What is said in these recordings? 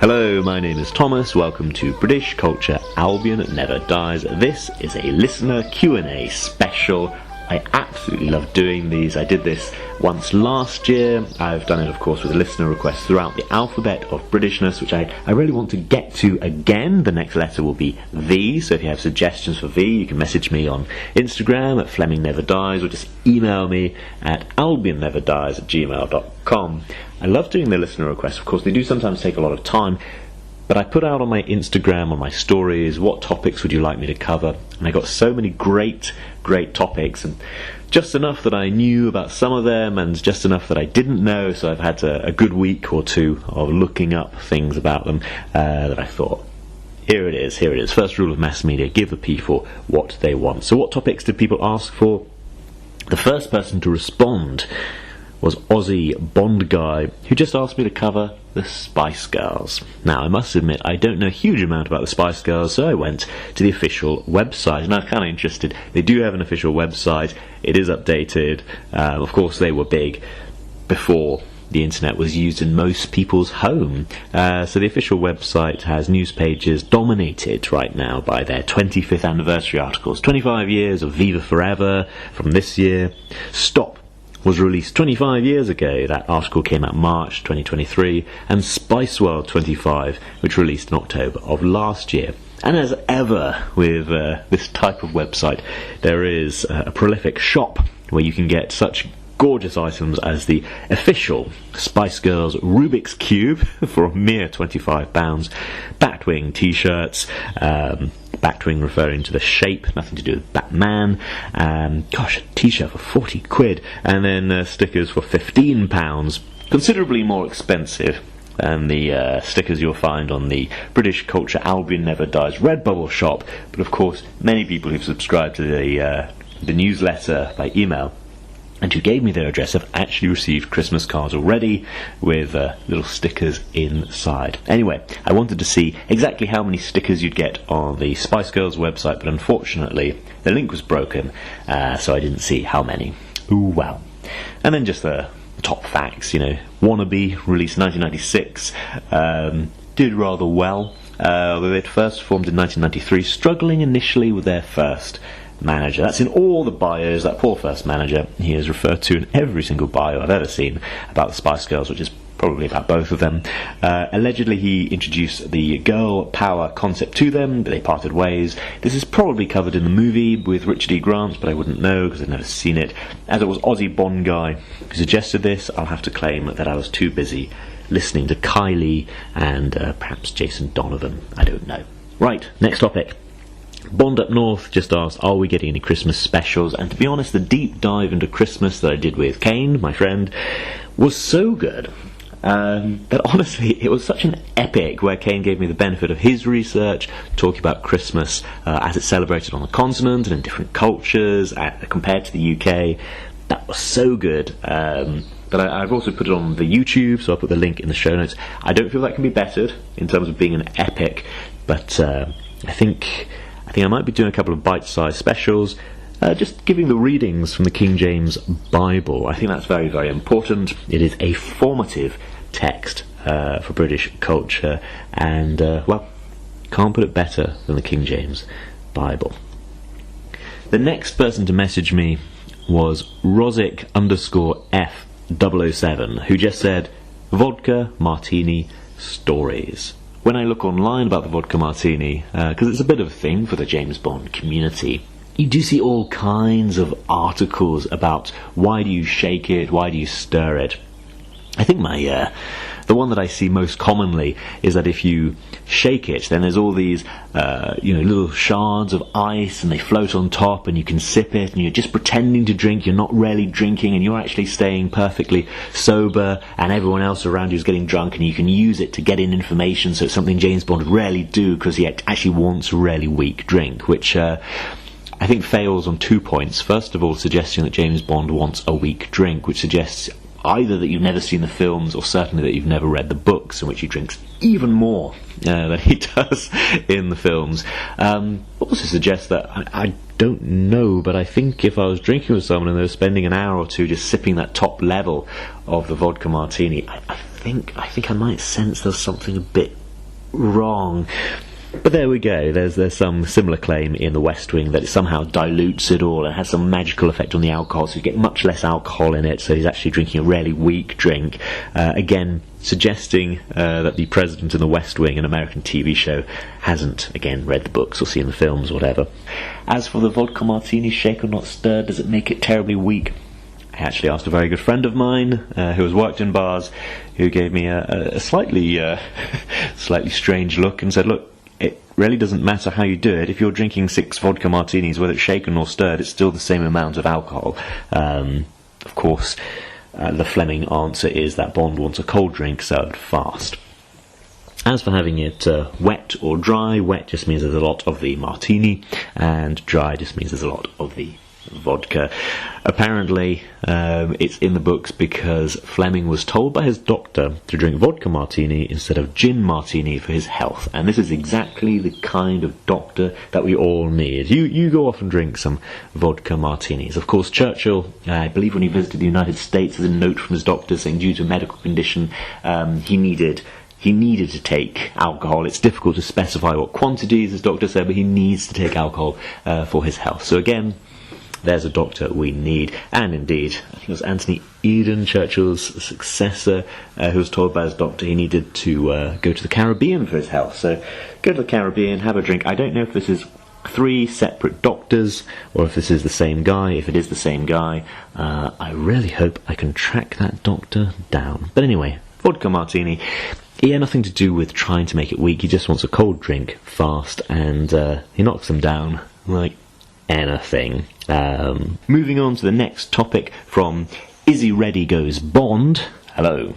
Hello, my name is Thomas. Welcome to British Culture Albion Never Dies. This is a listener Q&A special. I absolutely love doing these. I did this once last year. I've done it, of course, with listener requests throughout the alphabet of Britishness, which I really want to get to again. The next letter will be V, so if you have suggestions for V, you can message me on Instagram at Fleming Never Dies, or just email me at albionneverdies@gmail.com. I love doing the listener requests. Of course, they do sometimes take a lot of time, but I put out on my Instagram, on my stories, what topics would you like me to cover? And I got so many great topics, and just enough that I knew about some of them, and just enough that I didn't know, so I've had a good week or two of looking up things about them that I thought, here it is. First rule of mass media, give the people what they want. So what topics did people ask for? The first person to respond was Aussie Bond Guy, who just asked me to cover the Spice Girls. Now, I must admit, I don't know a huge amount about the Spice Girls, so I went to the official website, and I was kind of interested. They do have an official website. It is updated. Of course, they were big before the internet was used in most people's home. So the official website has news pages dominated right now by their 25th anniversary articles. 25 years of Viva Forever from this year. Stop was released 25 years ago. That article came out March 2023, and Spice World 25, which released in October of last year. And as ever with this type of website, there is a prolific shop where you can get such gorgeous items as the official Spice Girls Rubik's Cube for a mere £25, Batwing t-shirts, Batwing referring to the shape, nothing to do with Batman, a t-shirt for 40 quid, and then stickers for £15, considerably more expensive than the stickers you'll find on the British Culture Albion Never Dies Redbubble shop. But of course, many people who've subscribed to the newsletter by email and who gave me their address have actually received Christmas cards already with little stickers inside. Anyway, I wanted to see exactly how many stickers you'd get on the Spice Girls website, but unfortunately the link was broken, so I didn't see how many. Ooh, wow. And then just the top facts, Wannabe, released 1996, did rather well, although it first formed in 1993, struggling initially with their first manager. That's in all the bios. That poor first manager, he is referred to in every single bio I've ever seen about the Spice Girls, which is probably about both of them. Allegedly he introduced the girl power concept to them, but they parted ways. This is probably covered in the movie with Richard E. Grant, but I wouldn't know because I've never seen it. As it was Aussie Bond Guy who suggested this, I'll have to claim that I was too busy listening to Kylie and perhaps Jason Donovan. I don't know. Right, next topic. Bond Up North just asked, are we getting any Christmas specials? And to be honest, the deep dive into Christmas that I did with Caine, my friend, was so good that honestly it was such an epic, where Caine gave me the benefit of his research, talking about Christmas as it's celebrated on the continent and in different cultures compared to the UK. That was so good. But I've also put it on the YouTube, so I'll put the link in the show notes. I don't feel that can be bettered in terms of being an epic, but I think I might be doing a couple of bite-sized specials, just giving the readings from the King James Bible. I think that's very, very important. It is a formative text for British culture, and, can't put it better than the King James Bible. The next person to message me was Rosic_F007, who just said, Vodka Martini stories. When I look online about the Vodka Martini, because it's a bit of a thing for the James Bond community, you do see all kinds of articles about why do you shake it, why do you stir it. I think the one that I see most commonly is that if you shake it, then there's all these little shards of ice, and they float on top, and you can sip it, and you're just pretending to drink. You're not really drinking, and you're actually staying perfectly sober, and everyone else around you is getting drunk, and you can use it to get in information. So it's something James Bond rarely do, because he actually wants a really weak drink, which I think fails on 2 points. First of all, suggesting that James Bond wants a weak drink, which suggests either that you've never seen the films, or certainly that you've never read the books, in which he drinks even more than he does in the films. Also suggests that, I don't know, but I think if I was drinking with someone and they were spending an hour or two just sipping that top level of the vodka martini, I think I might sense there's something a bit wrong. But there we go. There's some similar claim in The West Wing that it somehow dilutes it all and has some magical effect on the alcohol, so you get much less alcohol in it, so he's actually drinking a really weak drink. Again, suggesting that the president in The West Wing, an American TV show, hasn't, again, read the books or seen the films or whatever. As for the vodka martini, shaken not stirred, does it make it terribly weak? I actually asked a very good friend of mine who has worked in bars, who gave me a slightly strange look and said, look, it really doesn't matter how you do it. If you're drinking 6 vodka martinis, whether it's shaken or stirred, it's still the same amount of alcohol. Of course, the Fleming answer is that Bond wants a cold drink served fast. As for having it wet or dry, wet just means there's a lot of the martini, and dry just means there's a lot of the vodka. Apparently, it's in the books because Fleming was told by his doctor to drink vodka martini instead of gin martini for his health, and this is exactly the kind of doctor that we all need. You go off and drink some vodka martinis. Of course, Churchill, I believe when he visited the United States, there's a note from his doctor saying due to a medical condition he needed to take alcohol. It's difficult to specify what quantities, his doctor said, but he needs to take alcohol for his health. So again, there's a doctor we need. And indeed, I think it was Anthony Eden, Churchill's successor, who was told by his doctor he needed to go to the Caribbean for his health. So go to the Caribbean, have a drink. I don't know if this is 3 separate doctors or if this is the same guy. If it is the same guy, I really hope I can track that doctor down. But anyway, vodka martini. He had nothing to do with trying to make it weak. He just wants a cold drink fast, and he knocks them down like anything. Moving on to the next topic from Izzy Ready Goes Bond. Hello.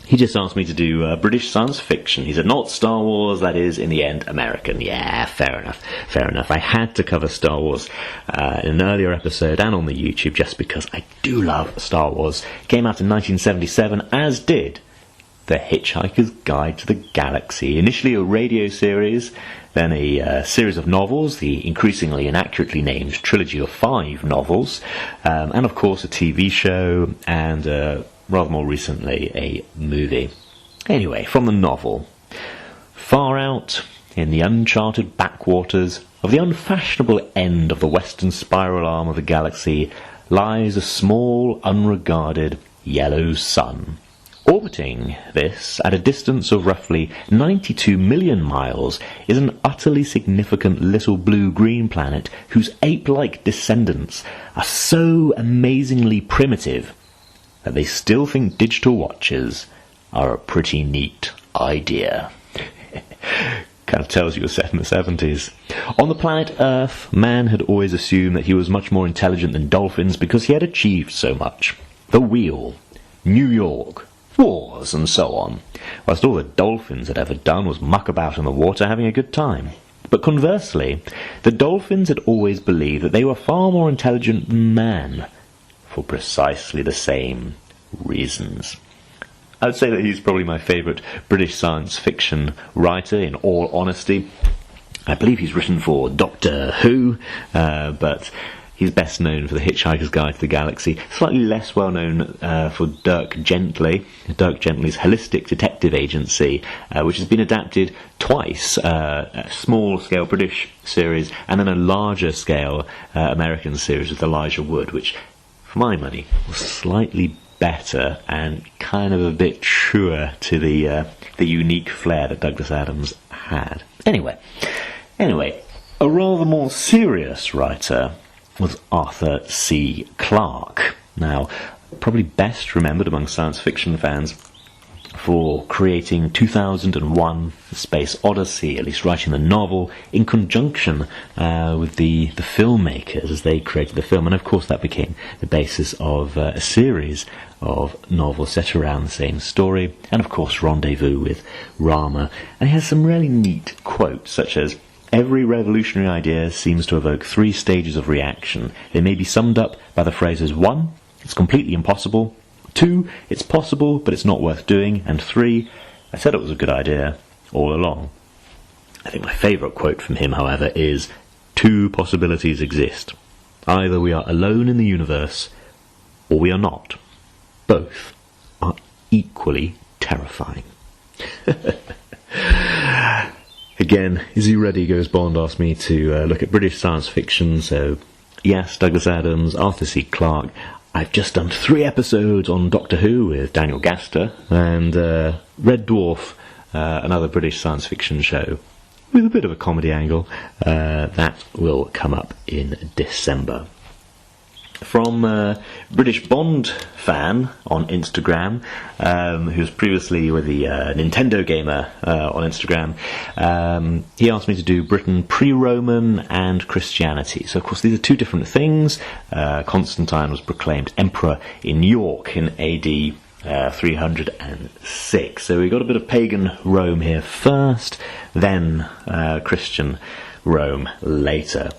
He just asked me to do British science fiction. He said, not Star Wars, that is, in the end, American. Yeah, fair enough. I had to cover Star Wars in an earlier episode and on the YouTube just because I do love Star Wars. It came out in 1977, as did The Hitchhiker's Guide to the Galaxy. Initially a radio series, then a series of novels, the increasingly inaccurately named trilogy of 5 novels, and of course a TV show, and rather more recently a movie. Anyway, from the novel. Far out in the uncharted backwaters of the unfashionable end of the western spiral arm of the galaxy lies a small, unregarded yellow sun. Orbiting this, at a distance of roughly 92 million miles, is an utterly significant little blue-green planet whose ape-like descendants are so amazingly primitive that they still think digital watches are a pretty neat idea. Kind of tells you it's set in the 70s. On the planet Earth, man had always assumed that he was much more intelligent than dolphins because he had achieved so much. The wheel, New York, wars, and so on, whilst all the dolphins had ever done was muck about in the water having a good time. But conversely, the dolphins had always believed that they were far more intelligent than man, for precisely the same reasons. I would say that he's probably my favourite British science fiction writer, in all honesty. I believe he's written for Doctor Who, but he's best known for The Hitchhiker's Guide to the Galaxy. Slightly less well known for Dirk Gently's Holistic Detective Agency, which has been adapted twice, a small-scale British series, and then a larger-scale American series with Elijah Wood, which, for my money, was slightly better and kind of a bit truer to the unique flair that Douglas Adams had. Anyway, a rather more serious writer was Arthur C. Clarke. Now, probably best remembered among science fiction fans for creating 2001: The Space Odyssey, at least writing the novel in conjunction with the filmmakers as they created the film. And of course that became the basis of a series of novels set around the same story. And of course Rendezvous with Rama. And he has some really neat quotes, such as, every revolutionary idea seems to evoke 3 stages of reaction. They may be summed up by the phrases 1, it's completely impossible; 2, it's possible but it's not worth doing; and 3, I said it was a good idea all along. I think my favourite quote from him, however, is, 2 possibilities exist. Either we are alone in the universe, or we are not. Both are equally terrifying. again, is he ready, goes Bond, asked me to look at British science fiction. So yes, Douglas Adams, Arthur C. Clarke. I've just done 3 episodes on Doctor Who with Daniel Gaster, and Red Dwarf, another British science fiction show with a bit of a comedy angle, that will come up in December. From British Bond fan on Instagram, who was previously with the Nintendo gamer on Instagram, he asked me to do Britain pre-Roman and Christianity. So of course these are 2 different things. Constantine was proclaimed emperor in York in AD 306. So we got a bit of pagan Rome here first, then Christian Rome later.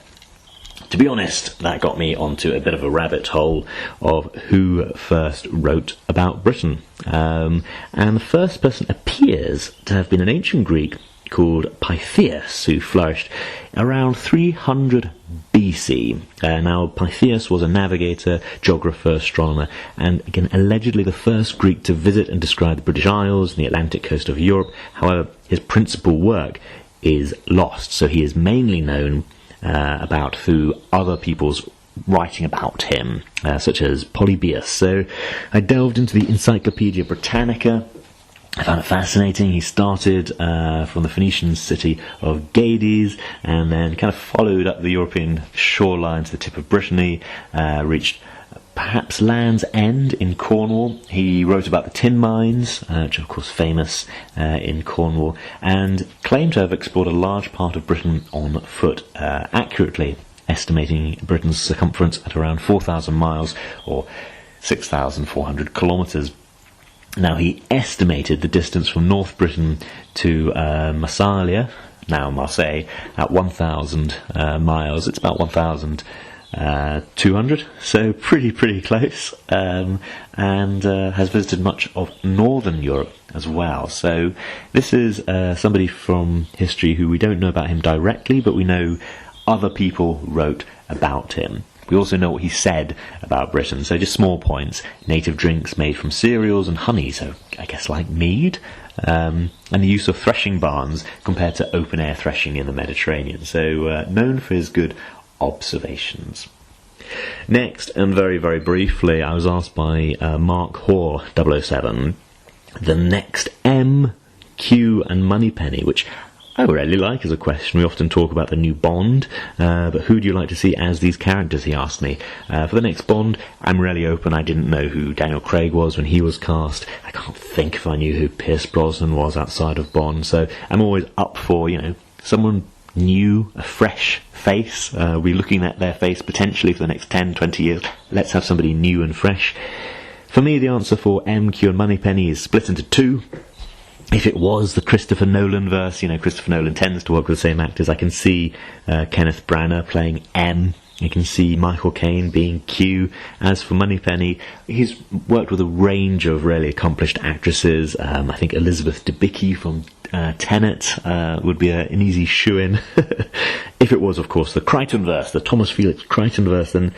To be honest, that got me onto a bit of a rabbit hole of who first wrote about Britain. And the first person appears to have been an ancient Greek called Pytheas, who flourished around 300 BC. Now, Pytheas was a navigator, geographer, astronomer, and again, allegedly the first Greek to visit and describe the British Isles and the Atlantic coast of Europe. However, his principal work is lost, so he is mainly known about through other people's writing about him, such as Polybius. So I delved into the Encyclopaedia Britannica. I found it fascinating. He started from the Phoenician city of Gades and then kind of followed up the European shoreline to the tip of Brittany, reached perhaps Land's End in Cornwall. He wrote about the tin mines, which are of course famous in Cornwall, and claimed to have explored a large part of Britain on foot, accurately estimating Britain's circumference at around 4,000 miles or 6,400 kilometres. Now, he estimated the distance from North Britain to Massalia, now Marseille, at 1,000 miles. It's about 1,200, so pretty close, and has visited much of Northern Europe as well. So this is somebody from history who we don't know about him directly, but we know other people wrote about him. We also know what he said about Britain, so just small points. Native drinks made from cereals and honey, so I guess like mead, and the use of threshing barns compared to open-air threshing in the Mediterranean. So known for his good observations. Next, and very briefly, I was asked by Mark Hoare 007 the next M, Q and Moneypenny, which I really like as a question. We often talk about the new Bond, but who do you like to see as these characters, he asked me. For the next Bond, I'm really open. I didn't know who Daniel Craig was when he was cast. I can't think if I knew who Pierce Brosnan was outside of Bond, so I'm always up for, someone new, a fresh face. We'll be looking at their face potentially for the next 10, 20 years. Let's have somebody new and fresh. For me, the answer for M, Q and Moneypenny is split into 2. If it was the Christopher Nolan verse, Christopher Nolan tends to work with the same actors. I can see Kenneth Branagh playing M. I can see Michael Caine being Q. As for Moneypenny, he's worked with a range of really accomplished actresses. I think Elizabeth Debicki from Tenet would be an easy shoe-in. If it was, of course, the Crichton verse, the Thomas Felix Crichton verse, then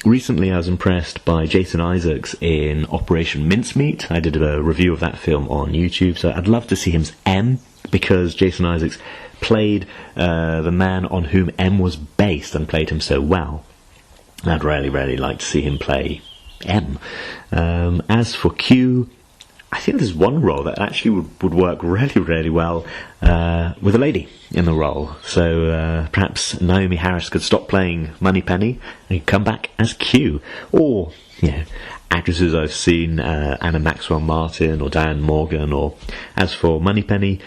recently I was impressed by Jason Isaacs in Operation Mincemeat. I did a review of that film on YouTube, so I'd love to see him as M, because Jason Isaacs played the man on whom M was based and played him so well. I'd really like to see him play M. As for Q, I think there's one role that actually would work really well with a lady in the role. So perhaps Naomi Harris could stop playing Moneypenny and come back as Q. Or, actresses I've seen, Anna Maxwell Martin or Diane Morgan. Or as for Moneypenny,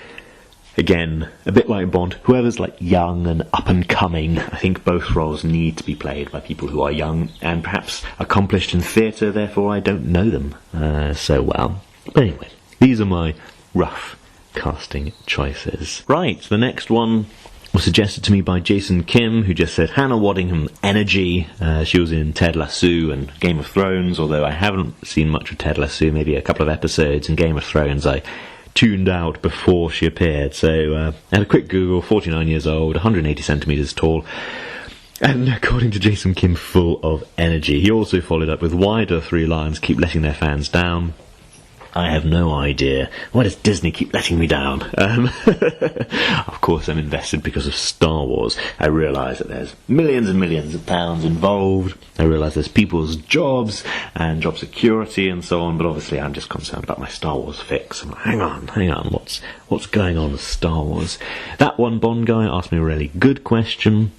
again, a bit like Bond, whoever's young and up and coming. I think both roles need to be played by people who are young and perhaps accomplished in theatre, therefore I don't know them so well. But anyway, these are my rough casting choices. Right, the next one was suggested to me by Jason Kim, who just said Hannah Waddingham energy. She was in Ted Lasso and Game of Thrones, although I haven't seen much of Ted Lasso, maybe a couple of episodes. In Game of Thrones I tuned out before she appeared, so I had a quick Google. 49 years old, 180 centimetres tall, and according to Jason Kim, full of energy. He also followed up with Why do 3 lions keep letting their fans down? I have no idea. Why does Disney keep letting me down? Of course I'm invested because of Star Wars. I realise that there's millions and millions of pounds involved. I realise there's people's jobs and job security and so on, but obviously I'm just concerned about my Star Wars fix. I'm like, hang on, what's going on with Star Wars? That one Bond guy asked me a really good question.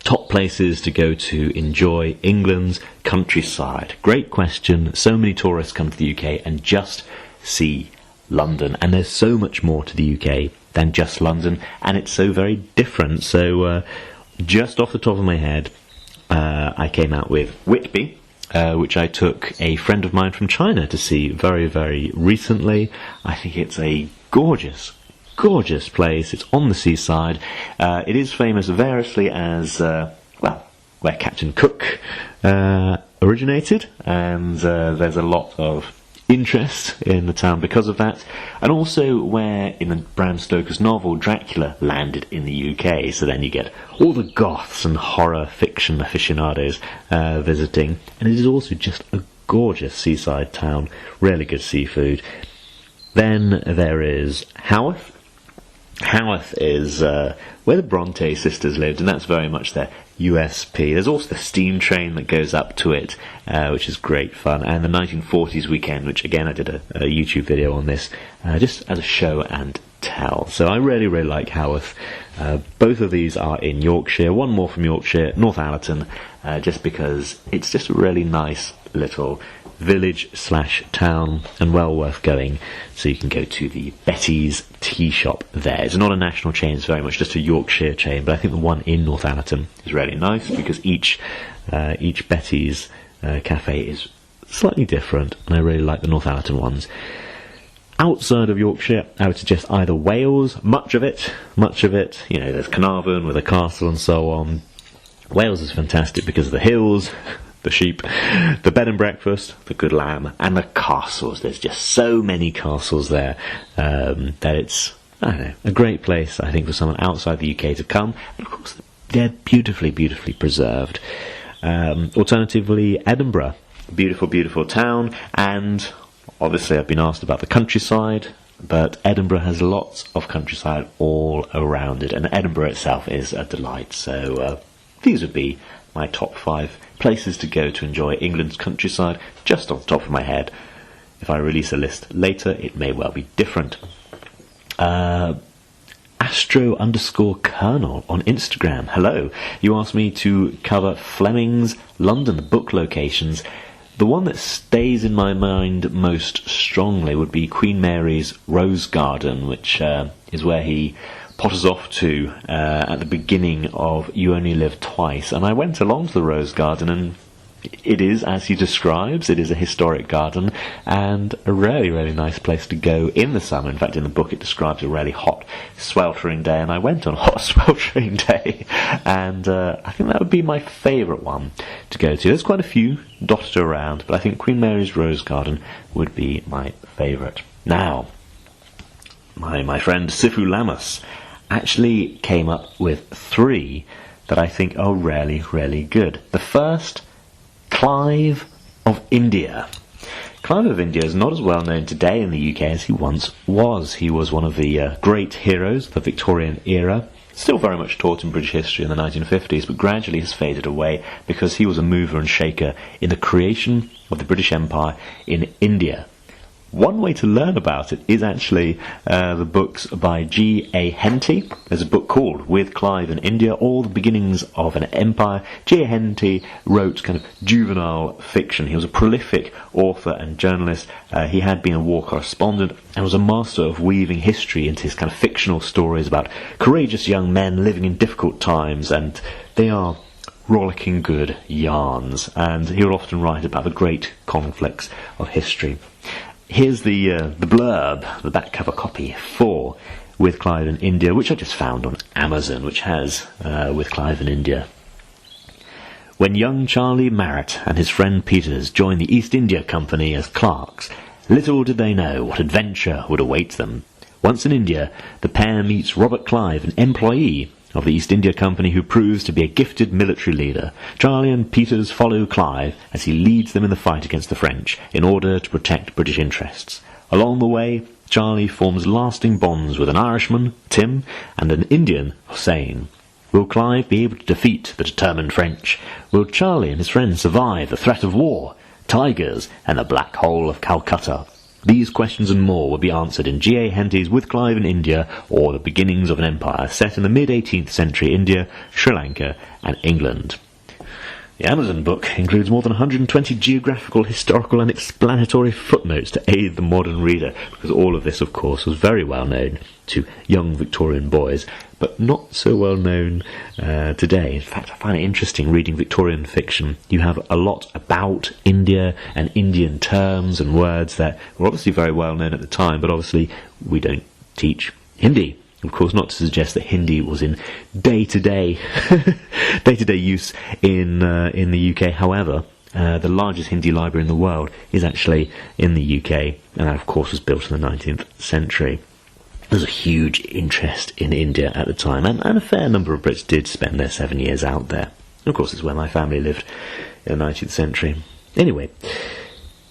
Top places to go to enjoy England's countryside. Great question. So many tourists come to the UK and just see London. And there's so much more to the UK than just London. And it's so very different. So just off the top of my head, I came out with Whitby, which I took a friend of mine from China to see very, very recently. I think it's a gorgeous place. It's on the seaside. It is famous variously as where Captain Cook originated, and there's a lot of interest in the town because of that, and also where in the Bram Stoker's novel Dracula landed in the UK. So then you get all the goths and horror fiction aficionados visiting, and it is also just a gorgeous seaside town, really good seafood. Then there is Haworth. Haworth is where the Bronte sisters lived, and that's very much their USP. There's also the steam train that goes up to it, which is great fun, and the 1940s weekend, which again I did a YouTube video on this, just as a show and tell. So I really, really like Haworth. Both of these are in Yorkshire. One more from Yorkshire, Northallerton, just because it's just a really nice little village/town and well worth going. So you can go to the Betty's tea shop there. It's not a national chain, it's very much just a Yorkshire chain, but I think the one in Northallerton is really nice because each Betty's cafe is slightly different, and I really like the Northallerton ones. Outside of Yorkshire, I would suggest either Wales, much of it, there's Carnarvon with a castle and so on. Wales is fantastic because of the hills, the sheep, the bed and breakfast, the good lamb, and the castles. There's just so many castles there that it's, I don't know, a great place, I think, for someone outside the UK to come. And of course, they're beautifully, beautifully preserved. Alternatively, Edinburgh, beautiful, beautiful town, and obviously I've been asked about the countryside, but Edinburgh has lots of countryside all around it, and Edinburgh itself is a delight. So these would be my top 5 places to go to enjoy England's countryside, just off the top of my head. If I release a list later, it may well be different. Astro_Colonel on Instagram. Hello. You asked me to cover Fleming's London book locations. The one that stays in my mind most strongly would be Queen Mary's Rose Garden, which is where he potters off to at the beginning of You Only Live Twice. And I went along to the Rose Garden, and it is, as he describes, it is a historic garden and a really, really nice place to go in the summer. In fact, in the book it describes a really hot, sweltering day, and I went on a hot, sweltering day, and I think that would be my favourite one to go to. There's quite a few dotted around, but I think Queen Mary's Rose Garden would be my favourite. Now, my friend Sifu Lamus actually came up with 3 that I think are really, really good. The first, Clive of India. Clive of India is not as well known today in the UK as he once was. He was one of the great heroes of the Victorian era, still very much taught in British history in the 1950s, but gradually has faded away because he was a mover and shaker in the creation of the British Empire in India. One way to learn about it is actually the books by G.A. Henty. There's a book called With Clive in India, All the Beginnings of an Empire. G.A. Henty wrote kind of juvenile fiction. He was a prolific author and journalist. He had been a war correspondent and was a master of weaving history into his kind of fictional stories about courageous young men living in difficult times, and they are rollicking good yarns. And he would often write about the great conflicts of history. Here's the blurb, the back cover copy for With Clive in India, which I just found on Amazon, which has With Clive in India. When young Charlie Marrett and his friend Peters joined the East India Company as clerks, little did they know what adventure would await them. Once in India, the pair meets Robert Clive, an employee of the East India Company who proves to be a gifted military leader. Charlie and Peters follow Clive as he leads them in the fight against the French in order to protect British interests. Along the way, Charlie forms lasting bonds with an Irishman, Tim, and an Indian, Hussein. Will Clive be able to defeat the determined French? Will Charlie and his friends survive the threat of war, tigers, and the Black Hole of Calcutta? These questions and more will be answered in G.A. Henty's With Clive in India, or The Beginnings of an Empire, set in the mid-18th century India, Sri Lanka, and England. The Amazon book includes more than 120 geographical, historical, and explanatory footnotes to aid the modern reader, because all of this, of course, was very well known to young Victorian boys, but not so well known today. In fact, I find it interesting reading Victorian fiction. You have a lot about India and Indian terms and words that were obviously very well known at the time, but obviously we don't teach Hindi. Of course, not to suggest that Hindi was in day-to-day use in the UK. However, the largest Hindi library in the world is actually in the UK, and that, of course, was built in the 19th century. There was a huge interest in India at the time, and a fair number of Brits did spend their 7 years out there. Of course, it's where my family lived in the 19th century. Anyway,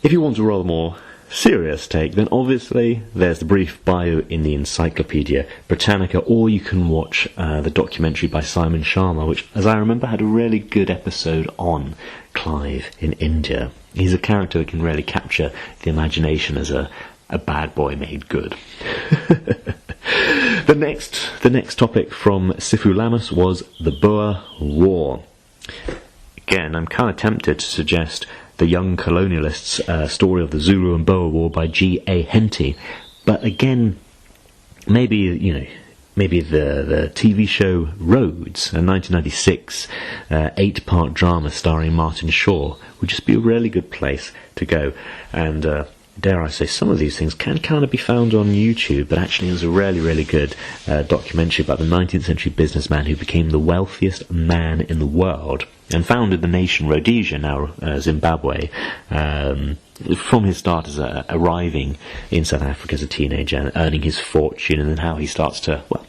if you want a rather more serious take, then obviously there's the brief bio in the Encyclopedia Britannica, or you can watch the documentary by Simon Sharma, which, as I remember, had a really good episode on Clive in India. He's a character that can really capture the imagination as a bad boy made good. The next topic from Sifu Lamas was the Boer War. Again, I'm kind of tempted to suggest the Young Colonialists' story of the Zulu and Boer War by G.A. Henty, but again, maybe the TV show Rhodes, a 1996 8-part drama starring Martin Shaw, would just be a really good place to go. And dare I say, some of these things can kind of be found on YouTube, but actually there's a really, really good documentary about the 19th century businessman who became the wealthiest man in the world and founded the nation Rhodesia, now Zimbabwe, from his start as arriving in South Africa as a teenager and earning his fortune, and then how he starts to, well,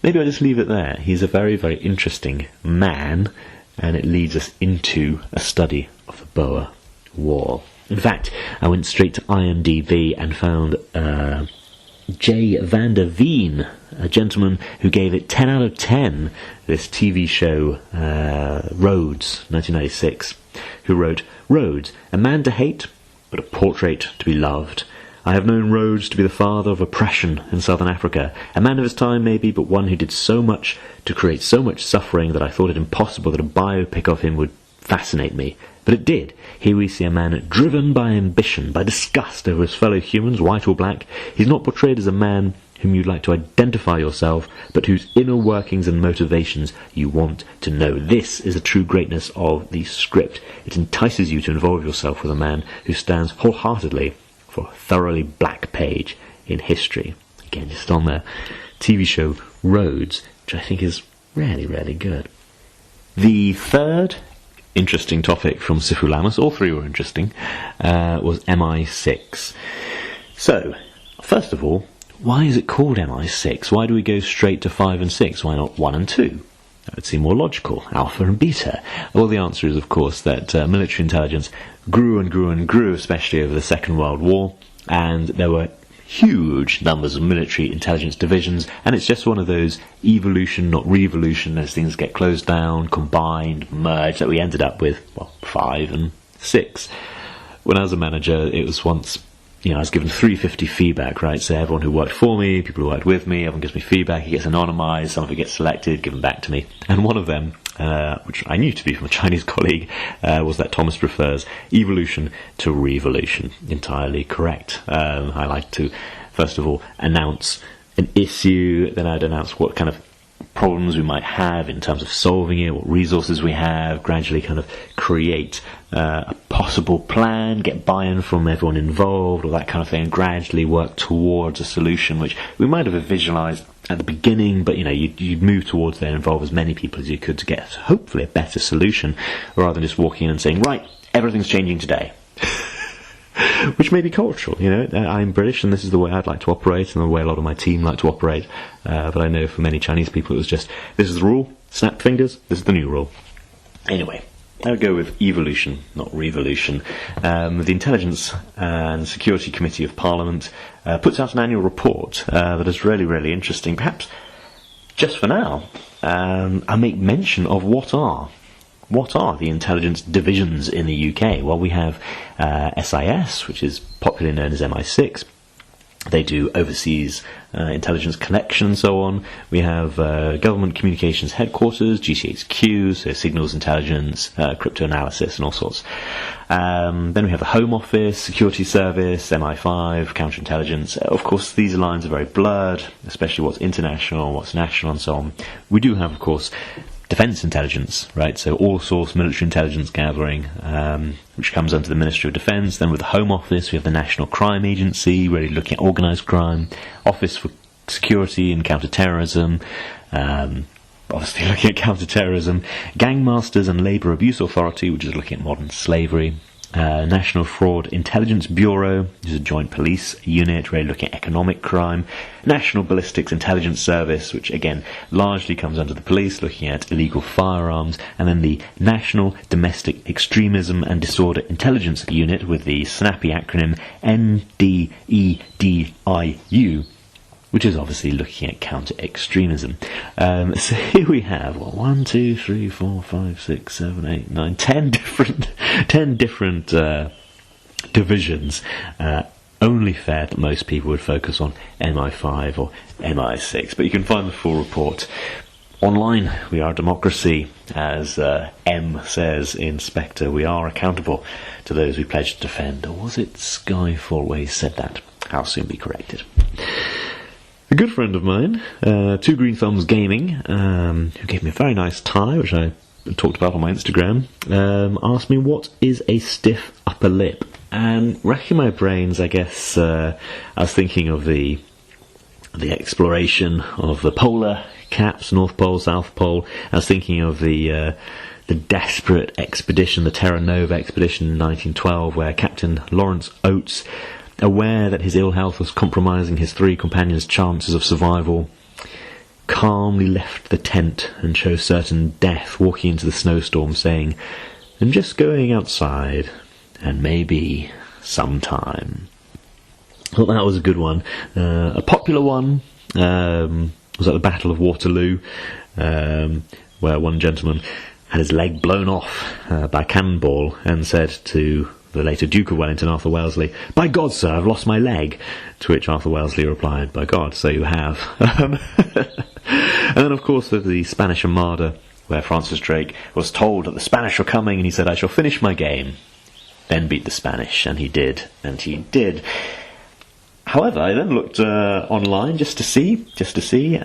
maybe I'll just leave it there. He's a very, very interesting man, and it leads us into a study of the Boer War. In fact, I went straight to IMDb and found J. van der Veen, a gentleman who gave it 10 out of 10, this TV show Rhodes, 1996, who wrote, "Rhodes, a man to hate, but a portrait to be loved. I have known Rhodes to be the father of oppression in southern Africa, a man of his time maybe, but one who did so much to create so much suffering that I thought it impossible that a biopic of him would fascinate me. But it did. Here we see a man driven by ambition, by disgust over his fellow humans, white or black. He's not portrayed as a man whom you'd like to identify yourself, but whose inner workings and motivations you want to know. This is the true greatness of the script. It entices you to involve yourself with a man who stands wholeheartedly for a thoroughly black page in history." Again, just on the TV show Rhodes, which I think is really, really good. The third interesting topic from Sifu Lamas, all three were interesting, was MI6. So, first of all, why is it called MI6? Why do we go straight to 5 and 6? Why not 1 and 2? That would seem more logical. Alpha and Beta. Well, the answer is, of course, that military intelligence grew and grew and grew, especially over the Second World War, and there were huge numbers of military intelligence divisions, and it's just one of those evolution, not revolution, as things get closed down, combined, merged, that we ended up with, well, 5 and 6. When I was a manager, it was once, I was given 350 feedback, right? So everyone who worked for me, people who worked with me, everyone gives me feedback, it gets anonymised, some of it gets selected, given back to me. And one of them, which I knew to be from a Chinese colleague, was that Thomas prefers evolution to revolution. Entirely correct. I like to, first of all, announce an issue, then I'd announce what kind of problems we might have in terms of solving it, what resources we have, gradually kind of create a possible plan, get buy-in from everyone involved, all that kind of thing, and gradually work towards a solution which we might have visualised at the beginning, but you'd move towards there and involve as many people as you could to get hopefully a better solution, rather than just walking in and saying, right, everything's changing today. which may be cultural. I'm British, and this is the way I'd like to operate, and the way a lot of my team like to operate. But I know for many Chinese people, it was just, this is the rule, snap fingers, this is the new rule. Anyway, I'll go with evolution, not revolution. The Intelligence and Security Committee of Parliament puts out an annual report that is really, really interesting. Perhaps, just for now, I'll make mention of what are the intelligence divisions in the UK. Well, we have SIS, which is popularly known as MI6. They do overseas intelligence collection and so on. We have Government Communications Headquarters, GCHQ, so signals intelligence, crypto-analysis and all sorts. Then we have the Home Office, Security Service, MI5, counterintelligence. Of course, these lines are very blurred, especially what's international, what's national and so on. We do have, of course, defence intelligence, right? So all-source military intelligence gathering, which comes under the Ministry of Defence. Then with the Home Office, we have the National Crime Agency, really looking at organised crime. Office for Security and Counter-Terrorism, obviously looking at counter-terrorism. Gangmasters and Labour Abuse Authority, which is looking at modern slavery. National Fraud Intelligence Bureau, which is a joint police unit, really looking at economic crime. National Ballistics Intelligence Service, which again largely comes under the police, looking at illegal firearms. And then the National Domestic Extremism and Disorder Intelligence Unit, with the snappy acronym NDEDIU, which is obviously looking at counter-extremism. So here we have 10 different divisions. Only fair that most people would focus on MI5 or MI6, but you can find the full report online. We are a democracy, as M says in Spectre. We are accountable to those we pledge to defend. Or was it Skyfall where he said that? I'll soon be corrected. A good friend of mine, Two Green Thumbs Gaming, who gave me a very nice tie, which I talked about on my Instagram, asked me what is a stiff upper lip. And racking my brains, I guess, I was thinking of the exploration of the polar caps, North Pole, South Pole. I was thinking of the desperate expedition, the Terra Nova expedition in 1912, where Captain Lawrence Oates, aware that his ill health was compromising his three companions' chances of survival, calmly left the tent and chose certain death, walking into the snowstorm, saying, "I'm just going outside, and maybe sometime." I thought that was a good one. A popular one was at the Battle of Waterloo, where one gentleman had his leg blown off by a cannonball and said to the later Duke of Wellington, Arthur Wellesley, "By God, sir, I've lost my leg." To which Arthur Wellesley replied, "By God, so you have." And then, of course, there's the Spanish Armada, where Francis Drake was told that the Spanish were coming, and he said, "I shall finish my game, then beat the Spanish." And he did, However, I then looked online just to see,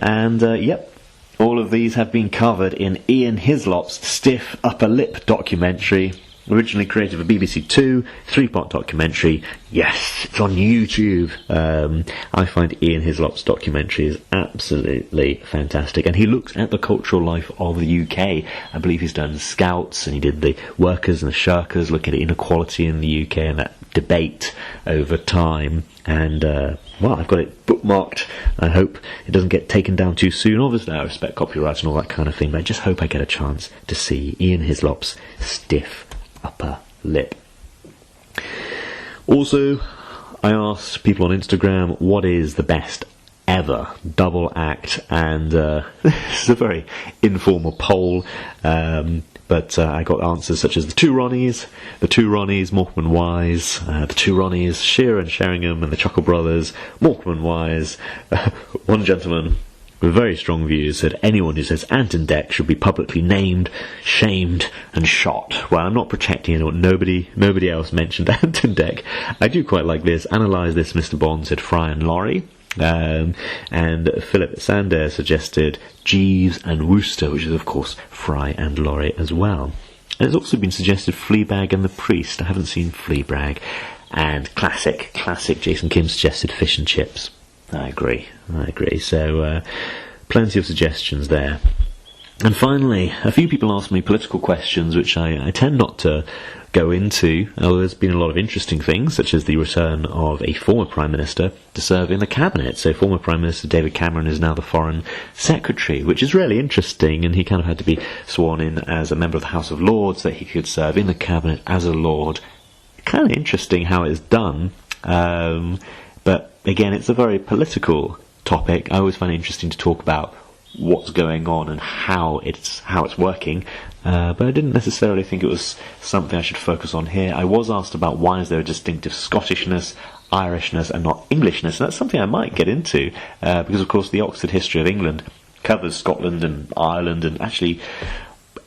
and yep, all of these have been covered in Ian Hislop's Stiff Upper Lip documentary, originally created for BBC Two, 3-part documentary. Yes, it's on YouTube. I find Ian Hislop's documentary is absolutely fantastic, and he looks at the cultural life of the UK. I believe he's done Scouts, and he did the Workers and the Shirkers, looking at inequality in the UK and that debate over time. And well, I've got it bookmarked. I hope it doesn't get taken down too soon. Obviously, I respect copyright and all that kind of thing, but I just hope I get a chance to see Ian Hislop's Stiff Upper Lip. Also, I asked people on Instagram what is the best ever double act, and this is a very informal poll, but I got answers such as the two Ronnies, Morecambe and Wise, the two Ronnies, Shearer and Sheringham, and the Chuckle Brothers, Morecambe and Wise. One gentleman with very strong views said anyone who says Ant and Dec should be publicly named, shamed and shot. Well, I'm not protecting anyone. Nobody else mentioned Ant and Dec. I do quite like this. Analyse this, Mr. Bond, said Fry and Laurie. And Philip Sander suggested Jeeves and Wooster, which is of course Fry and Laurie as well. And it's also been suggested Fleabag and the Priest. I haven't seen Fleabag. And classic Jason Kim suggested Fish and Chips. I agree. So plenty of suggestions there. And finally, a few people ask me political questions, which I tend not to go into. There's been a lot of interesting things, such as the return of a former Prime Minister to serve in the Cabinet. So former Prime Minister David Cameron is now the Foreign Secretary, which is really interesting, and he kind of had to be sworn in as a member of the House of Lords, that he could serve in the Cabinet as a Lord. Kind of interesting how it's done, but again, it's a very political topic. I always find it interesting to talk about what's going on and how it's working, but I didn't necessarily think it was something I should focus on here. I was asked about why is there a distinctive Scottishness, Irishness and not Englishness, and that's something I might get into, because of course the Oxford History of England covers Scotland and Ireland and actually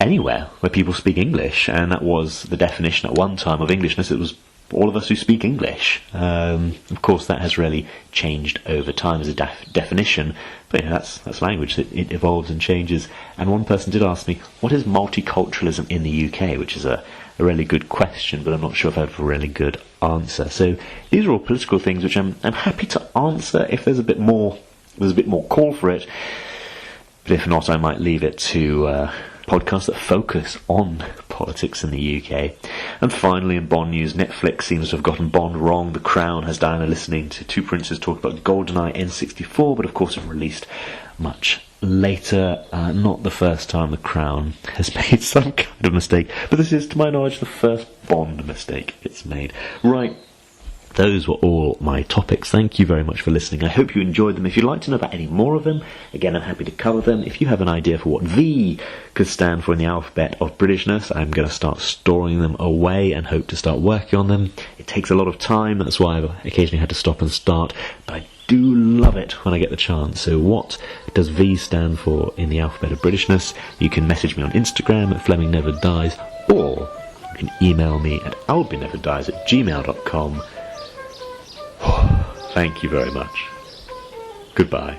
anywhere where people speak English, and that was the definition at one time of Englishness. It was all of us who speak English. Of course, that has really changed over time as a definition, but that's language. It evolves and changes. And one person did ask me, what is multiculturalism in the UK? Which is a really good question, but I'm not sure if I have a really good answer. So these are all political things which I'm happy to answer if there's a bit more call for it. But if not, I might leave it to podcasts that focus on politics in the UK. And finally, in Bond news, Netflix seems to have gotten Bond wrong. The Crown has Diana listening to two princes talk about GoldenEye N64, but of course it released much later. Not the first time the Crown has made some kind of mistake, but this is, to my knowledge, the first Bond mistake it's made. Right. Those were all my topics. Thank you very much for listening. I hope you enjoyed them. If you'd like to know about any more of them, again, I'm happy to cover them. If you have an idea for what V could stand for in the alphabet of Britishness, I'm going to start storing them away and hope to start working on them. It takes a lot of time. That's why I've occasionally had to stop and start. But I do love it when I get the chance. So what does V stand for in the alphabet of Britishness? You can message me on Instagram at Fleming Never Dies, or you can email me at albieneverdies@gmail.com. Thank you very much. Goodbye.